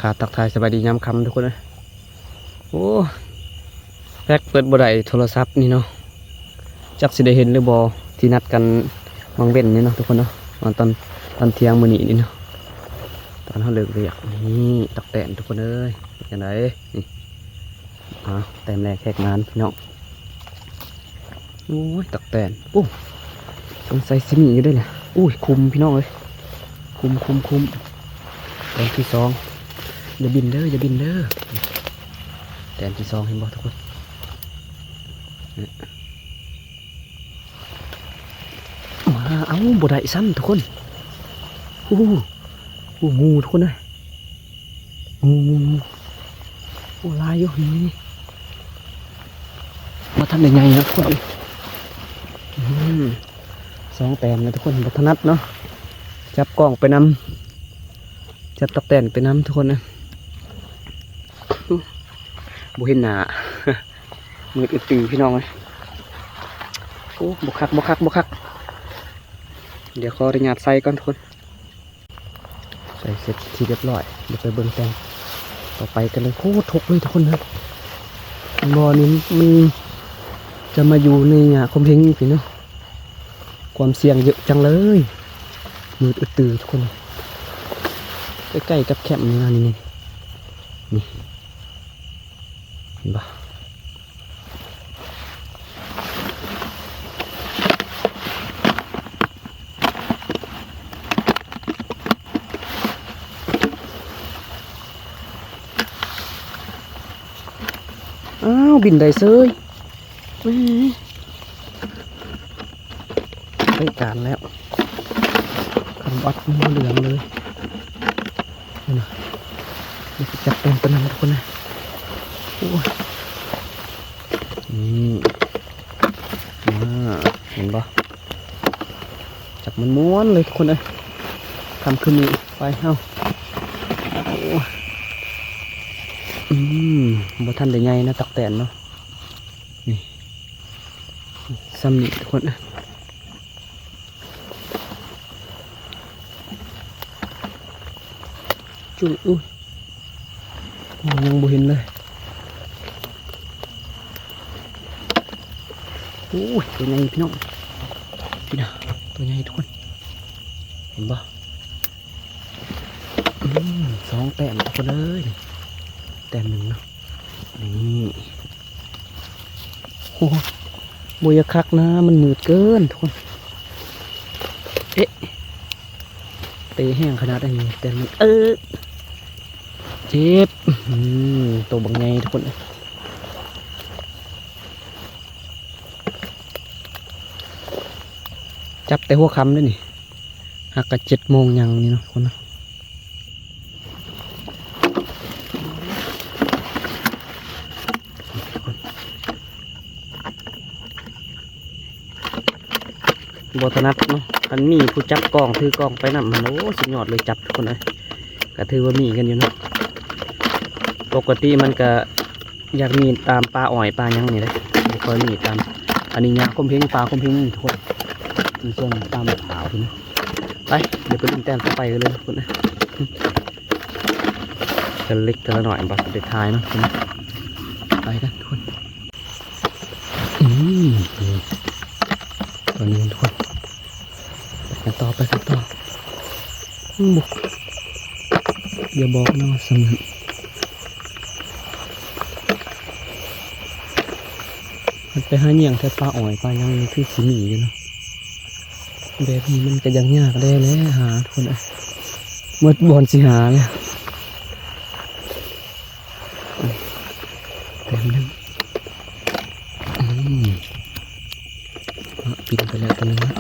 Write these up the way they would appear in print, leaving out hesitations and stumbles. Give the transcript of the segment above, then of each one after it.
ขาตักทายสบายดียามค่ำทุกคนเลยโอ้แพ็กเปิดบ่ได้โทรศัพท์นี่เนาะจักสิได้เห็นหรือบอที่นัดกันวังเว้นนี่เนาะทุกคนเนาะตอนเที่ยงมื้อนี้นี่เนาะตอนเขาเลิกเรียกนี่ตักแตนทุกคนเอ้ยอย่างไรนี่แต้มแรกแขกงานพี่น้องโอ้ยตักแตนโอ้สงสัยซิมีอยู่ด้วยแหละอุ้ยคุมพี่น้องเลยคุมแต้มที่สองอย่าบินเด้อแต้มที่สองเห็นบ่ทุกคนมาเอาบ่ได้ซ้ำทุกคนงูทุกคนเลยงูลายอยู่นี่มาทำยังไงนะทุกคนสองแต้มนะทุกคนบัตนัดเนาะจับกล้องไปนำจับตักแตนไปนำทุกคนนะบุเห็นหนามือตื่นพี่น้องเลยโอ้บกคักเดี๋ยวขออนุญาตใส่ก่อนทุกคนใส่เสร็จที่เรียบร้อยเดี๋ยวไปเบิ่งแตนต่อไปกันเลยโคตรทุกเลยทุกคนนะบ่อนี้มันจะมาอยู่ในคมเพลงพี่เนาะความเสี่ยงเยอะจังเลยมือตื่นทุกคนใกล้ๆกับแคมป์นี่นะนี่เห็นปะอ้าวบินได้เซยได้การแล้วคำวัดมันเหลืองเลยนี่นะนี่จับเป็นตัวนั้นทุกคนนะโอ้ยนี่เห็นปะจับมันม้วนเลยทุกคนเลยทำขึ้นนี่ไปเอ้าบ่ทันได้ใหญ่นะตักแตนเนาะนี่ซ้ำนี่ทุกคนนะจุ๊ยอุ้ยยังบ่เห็นเลยโอ้ยตัวใหญ่พี่น้องพี่นะตัวใหญ่ทุกคนเห็นปะสองแต้มทุกคนเลยแต้มหนึ่งเนาะนี่โอ้บอยคักนะมันมืดเกินทุกคนเอ๊ะ เตะแห้งขนาดนี้แต่มันเจ็บตัวบางไงทุกคนจับแต่หัวค่ำด้วยนี่หักกะ7 โมงยังนี่เนาะคนนะบทนัดเนาะอันมีผู้จับกล้องถือกล้องไปนำมันโอ้สุดยอดเลยจับทุกคนเลยก็ถือว่ามีกันอยู่เนาะปกติมันก็อยากมีตามปลาอ่อยปลายังนี่เลยไม่ค่อยมีตามอันนี้ยาคมเพงปลาคมเพงทุกคนมีส่วนตามขาวนะไปเดี๋ยวไปดึงแต้มต่อไปกันเลยทุกคนนะกันเล็กกันละหน่อยบัสเดทายเนาะไปกันทุกคนตอนนี้ทุกคนกันต่อไปกันต่อบุกอย่าบอกนะว่าสำนักมันไปหาเงี่ยงแค่ปลาอ่อยปลายังคือสีหมีอยู่เนาะแบบนี้มันก็ยังยากได้เลยหาทุกคนเมื่อบอลสิหาเลยเต็มนึงปิดไปแล้วตัวนึงนะ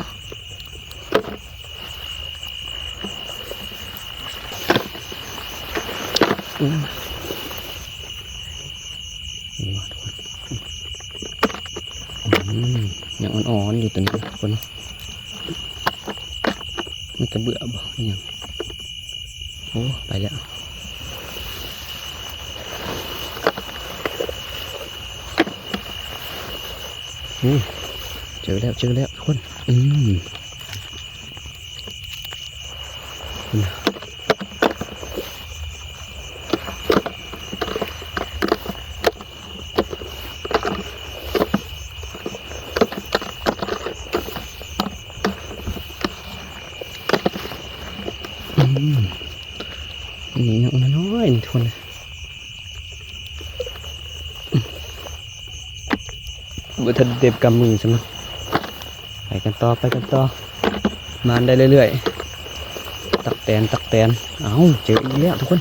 นี่ว่าทุกคนอย่างอ่อนๆอยู่ตัวนี้ทุกคนมันจะเบื่อบ่อย่างโอ้ไปแล้วเจอแล้วทุกคนนี่น้องน้อยทุกคนบุตรเด็บกำมือใช่ไหมไปกันต่อมันได้เรื่อยๆตักแตนเอาเจออีกแล้วทุกคน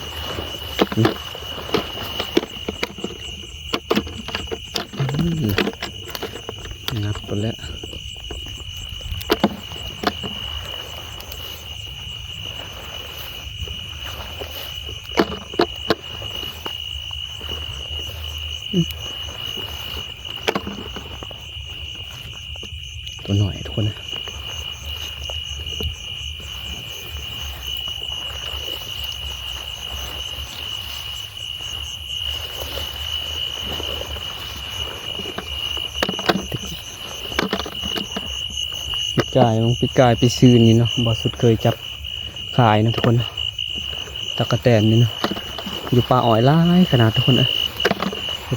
งับหมดแล้วตัวหน่อยทุกคนนะปิดกายไปซื้อนี่เนาะบอสุดเคยจับขายนะทุกคนนะตะกะแตนนี่เนาะอยู่ป่าอ้อยร้ายขนาดทุกคนนะ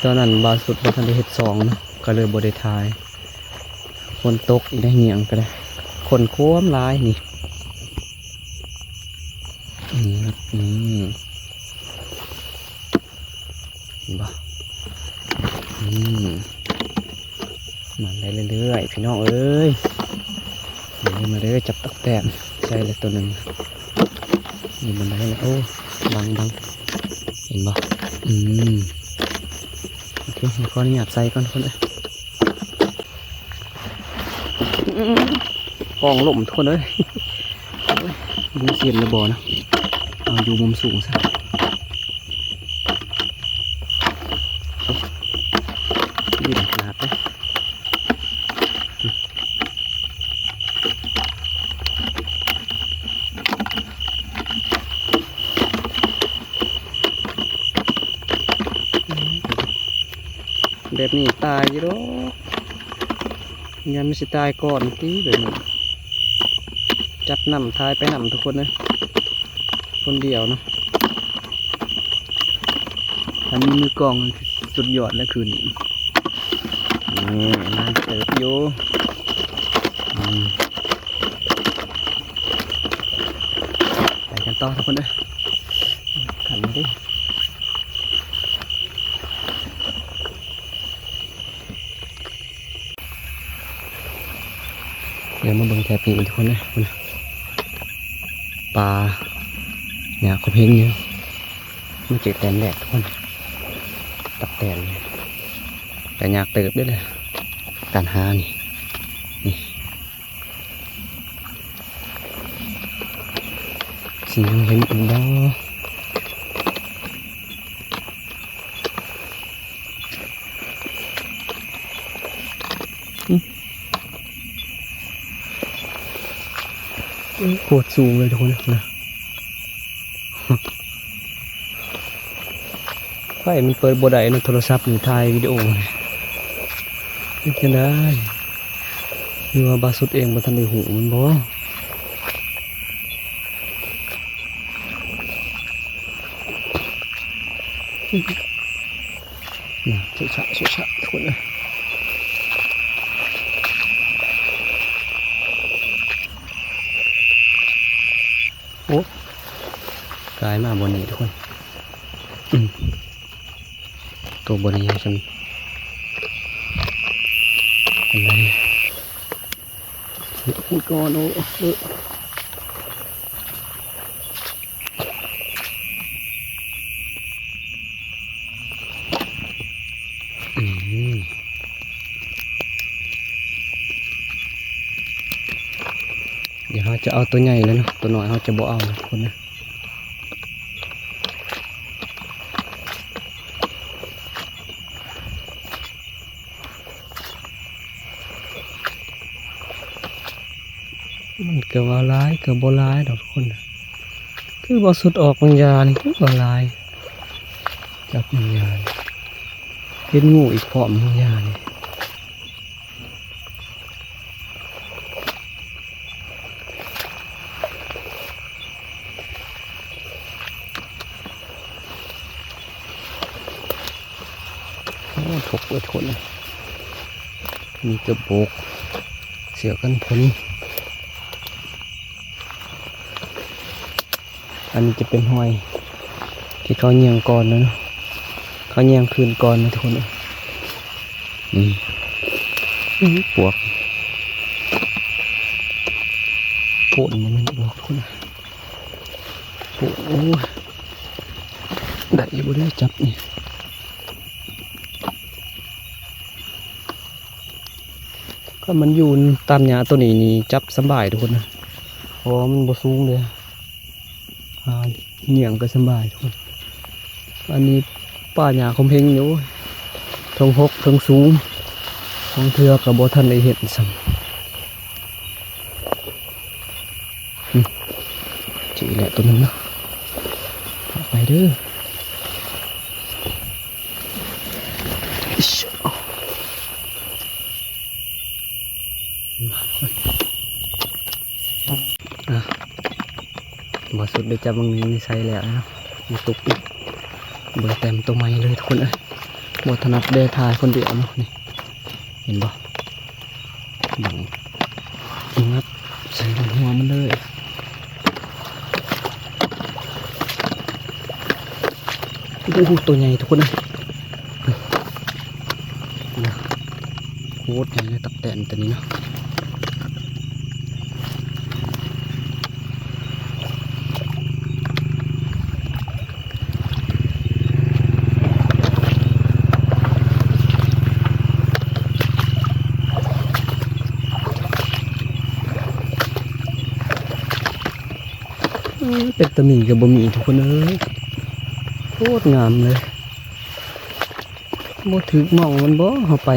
ตอนนั้นบอสุดบอทันได้เห็ด2เนาะก็เลยบอได้ทายคนตกอีกได้เหี่ยงก็ได้คนโค้มร้ายนี่บ่มันได้เรื่อยๆพี่น้องเอ้ยมาเลยจับตักแตนใช่เลยตัวหนึ่งนี่มันได้เลยโอ้บังเห็นบ่โอเคขออนุญาตใส่ก่อนคนเลยกองหล่มทุกคนเลยดูเสียนระบอนะเอาอยู่มุมสูงซะยืดขนาดเลยแบบนี้ตายอยู่ดอกยังไม่สิตายก่อนตีแบบนี้จัดนำทายไปนำทุกคนเลยคนเดียวนะอันนี้มือกองสุดยอดแล้วคืนนี้นั่นเติบอยู่ไปกันต่อทุกคนเลยขันมาดิเดี๋ยวมาเบิ่งแถบนี้ทุกคนเลย ปลาเนี่ยเขาเพ่งอยู่มันเจอแตนแหลกทุกคนตักแตนแต่อยากเติบได้เลยการหานี่สียังเห็นอยู่บ่โคตรสูงเลยทุกคนนะไฟมันเปิดบ่ได้ในโทรศัพท์นี่ถ่ายวิดีโอนี่จะได้หรือว่าบาสุดเองบ่ทันได้หูมันบ่น่ะสุชะทุกคนเลยโอ้กลายมาบนนี้ทุกคนตัวบนนี้ฉันอะไรพูดก่อนโอ้เดี๋ยวเขาจะเอาตัวใหญ่แล้วเนาะตัวน้อยเขาจะบ่เอานะคนนะมันเกือบว่าร้ายเกือบบ่ร้ายดอกทุกคนนะคือบ่สุดออกบางยานี่คือบ่ร้ายจับบางยาเห็นงูอีกพร้อมบางยานี่ถกเลยคนนะมีกระโปกเสียกันผลอันนี้จะเป็นห้อยที่เขาเงียงก่อนนะเขาเงียงคืนก่อนนะทุกคนปวกโผล่มันปวกทุกคนโอ้ได้อยู่ได้จับนี่ก็มันอยู่ตามหญ้าตัวนี้นี่จับสบายทุกคนนะเพราะมันบ่สูงเลยเหนี่ยงก็สบายทุกคนอันนี้ป่าหญ้าคมเพงอยู่ทงหกทงสูงทงเทือกกับบ่ทันได้เห็นซ้ำจีแหละตัวนึงเนาะไปเด้อบอสุดได้จับบางนี้ใส่แล้วนะมาตุกอีกเบอร์เต็มตัวใหม่เลยทุกคนเลยบทถนัดเดทายคนเดียวเนาะนี่เห็นบ่บังงับใส่หัวมันเลยโอ้โหตัวใหญ่ทุกคนเลยโคตรใหญ่เลยตักแตนตัวนี้เนาะเป็นตะหมี่กับบะหมี่ทุกคนเลยโคตรงามเลยบ่ถึกมองมันบ่เขาไป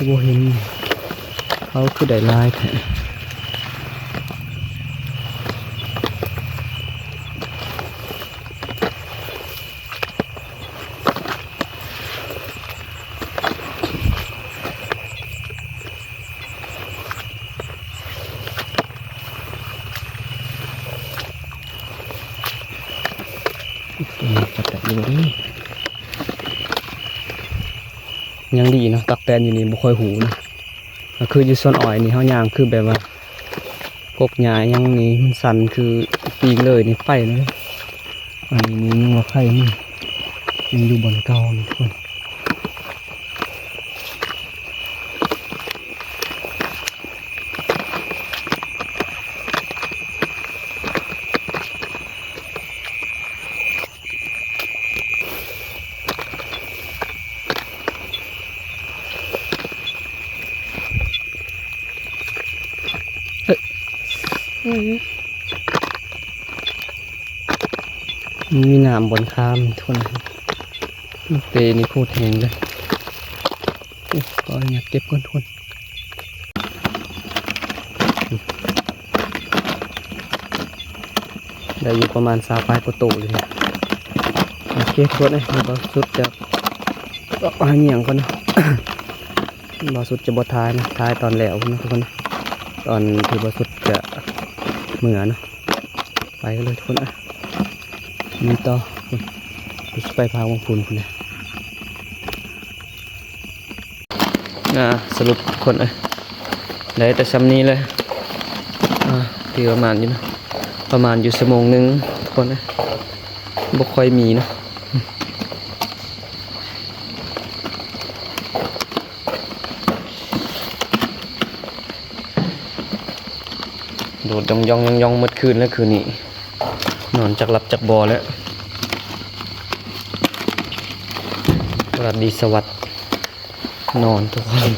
บ่เห็นเขาคือได้ลายแท้จับแต่อยู่นี่ยังดีเนาะตักแตนอยู่นี่บ่ค่อยหูนะก็คืออยู่ส่วนอ่อยนี่เฮาย่างคือแบบว่ากกหญ้ายังนี่มันสั่นคือปีกเลยนี่ไฟเลยอันนี้ยังว่าไข่นี่ยังอยู่บนเก่านี่ทุกคน มีน้ำบนข้ามทุกคนเปนี่โคตรแห้งเลยก็อยากเก็บก้อนทุนได้อยู่ประมาณ3 ปลายประตูเลยโอเคทุกคนเลยเราสุดจะเหนียงก่อนนะ เราสุดจะบดท้ายนะท้ายตอนแล้วนะทุกคนตอนที่เราสุดจะเหมือนนะไปกันเลยทุกคนมีต่อไปพาวงพูนคุณนะสรุปคนได้แต่ซ้ำนี้เลยที่ประมาณอยู่นะประมาณอยู่ชั่วโมงนึงทุกคนบ่ค่อยมีนะโดดยองเมื่อคืนแล้วคืนนี้นอนจากหลับจากบ่อแล้วสวัสดีสวัสดิ์นอนทุกคน